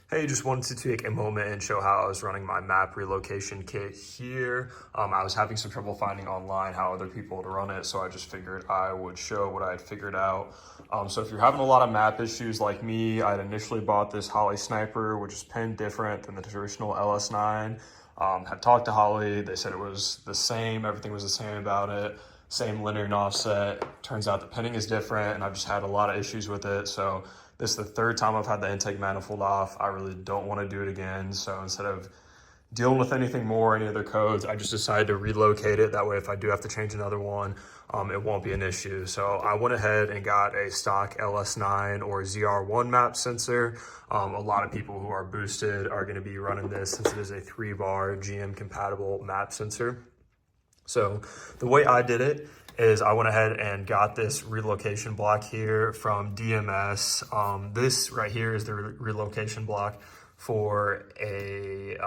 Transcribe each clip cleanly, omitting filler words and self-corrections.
Hey, just wanted to take a moment and show how I was running my map relocation kit here. I was having some trouble finding online how other people would run it, so I just figured I would show what I had figured out. So if you're having a lot of map issues like me, I'd initially bought this Holley Sniper, which is pinned different than the traditional LS9. Had talked to Holley, they said it was the same, everything was the same about it. Same linear and offset. Turns out the pinning is different, and I've just had a lot of issues with it. So this is the third time I've had the intake manifold off. I really don't want to do it again. So instead of dealing with anything more, any other codes, I just decided to relocate it. That way, if I do have to change another one, it won't be an issue. So I went ahead and got a stock LS9 or ZR1 map sensor. A lot of people who are boosted are going to be running this since it is a 3-bar GM compatible map sensor. So the way I did it is I went ahead and got this relocation block here from DMS. This right here is the relocation block for a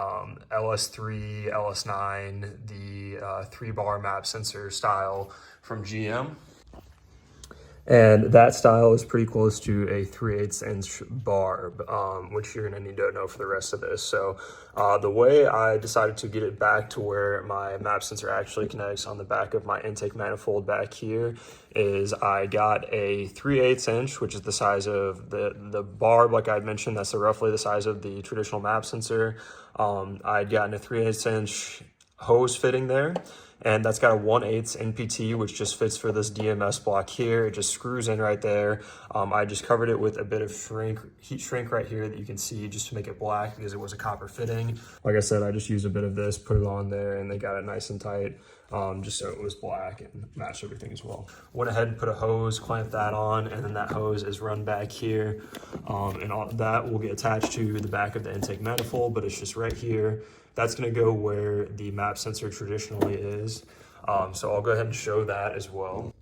LS3, LS9, the 3-bar map sensor style from GM. And that style is pretty close to a 3/8 inch barb, which you're gonna need to know for the rest of this. So the way I decided to get it back to where my map sensor actually connects on the back of my intake manifold back here is I got a 3/8 inch, which is the size of the barb, like I mentioned, that's roughly the size of the traditional map sensor. I'd gotten a 3/8 inch hose fitting there. And that's got a 1/8 MPT, which just fits for this DMS block here. It just screws in right there. I just covered it with a bit of heat shrink right here that you can see just to make it black because it was a copper fitting. Like I said, I just used a bit of this, put it on there, and they got it nice and tight just so it was black and matched everything as well. Went ahead and put a hose, clamped that on, and then that hose is run back here. And all that will get attached to the back of the intake manifold, but it's just right here. That's going to go where the map sensor traditionally is. So I'll go ahead and show that as well.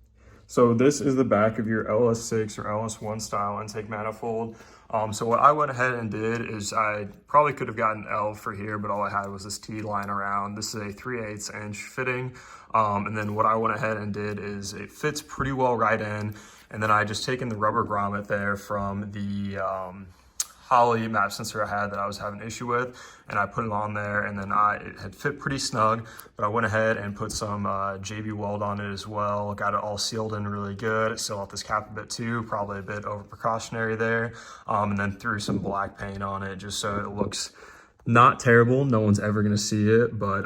So this is the back of your LS6 or LS1 style intake manifold. So what I went ahead and did is I probably could have gotten L for here, but all I had was this T line around. This is a 3/8 inch fitting. And then what I went ahead and did is it fits pretty well right in. And then I just taken the rubber grommet there from the Holley map sensor I had that I was having an issue with, and I put it on there, and then it had fit pretty snug, but I went ahead and put some JB weld on it as well, got it all sealed in really good. It sealed off this cap a bit too, probably a bit over precautionary there, and then threw some black paint on it just so it looks not terrible. No one's ever gonna see it, but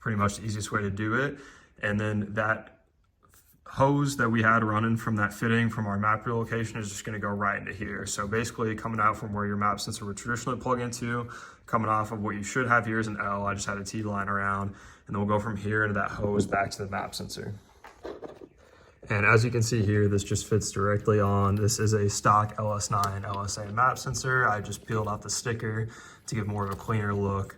pretty much the easiest way to do it. And then that hose that we had running from that fitting from our map relocation is just going to go right into here. So basically coming out from where your map sensor would traditionally plug into, coming off of what you should have here is an L. I just had a T line around, and then we'll go from here into that hose back to the map sensor. And as you can see here, this just fits directly on. This is a stock LS9 LSA map sensor. I just peeled off the sticker to give more of a cleaner look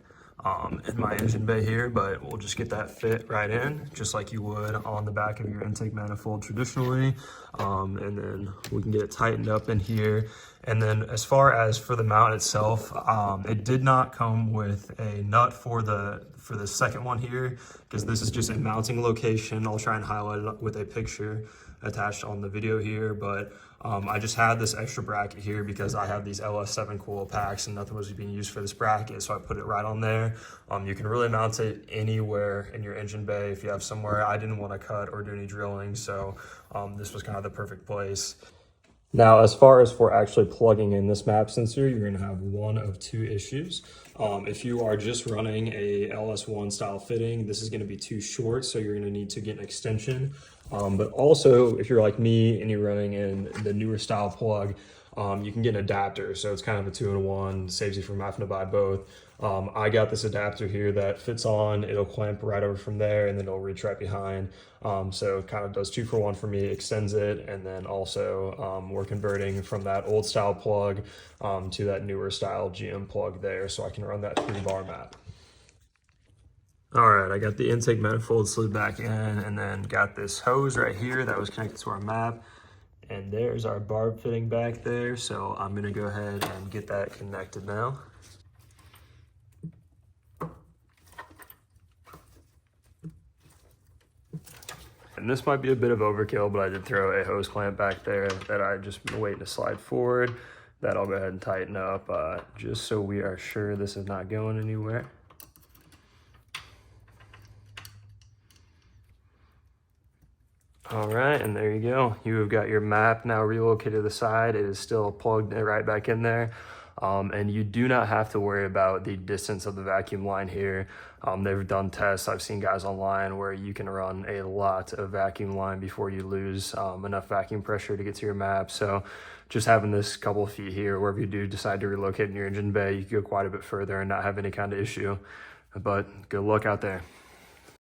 in my engine bay here, but we'll just get that fit right in just like you would on the back of your intake manifold traditionally, and then we can get it tightened up in here. And then as far as for the mount itself, it did not come with a nut for the second one here because this is just a mounting location. I'll try and highlight it with a picture attached on the video here, but I just had this extra bracket here because I have these LS7 coil packs and nothing was being used for this bracket, so I put it right on there. You can really mount it anywhere in your engine bay if you have somewhere. I didn't want to cut or do any drilling, so this was kind of the perfect place. Now, as far as for actually plugging in this map sensor, you're going to have one of two issues. If you are just running a LS1 style fitting, this is going to be too short, so you're going to need to get an extension. But also, if you're like me and you're running in the newer style plug, you can get an adapter. So it's kind of a 2-in-1, saves you from having to buy both. I got this adapter here that fits on, it'll clamp right over from there, and then it'll reach right behind. So it kind of does 2-for-1 for me, extends it, and then also we're converting from that old style plug to that newer style GM plug there, so I can run that 3-bar map. All right, I got the intake manifold slid back in, and then got this hose right here that was connected to our map. And there's our barb fitting back there. So I'm gonna go ahead and get that connected now. And this might be a bit of overkill, but I did throw a hose clamp back there that I just been waiting to slide forward. that I'll go ahead and tighten up just so we are sure this is not going anywhere. All right, and there you go. You have got your map now relocated to the side. It is still plugged right back in there. And you do not have to worry about the distance of the vacuum line here. They've done tests. I've seen guys online where you can run a lot of vacuum line before you lose enough vacuum pressure to get to your map. So just having this couple of feet here, wherever you do decide to relocate in your engine bay, you can go quite a bit further and not have any kind of issue. But good luck out there.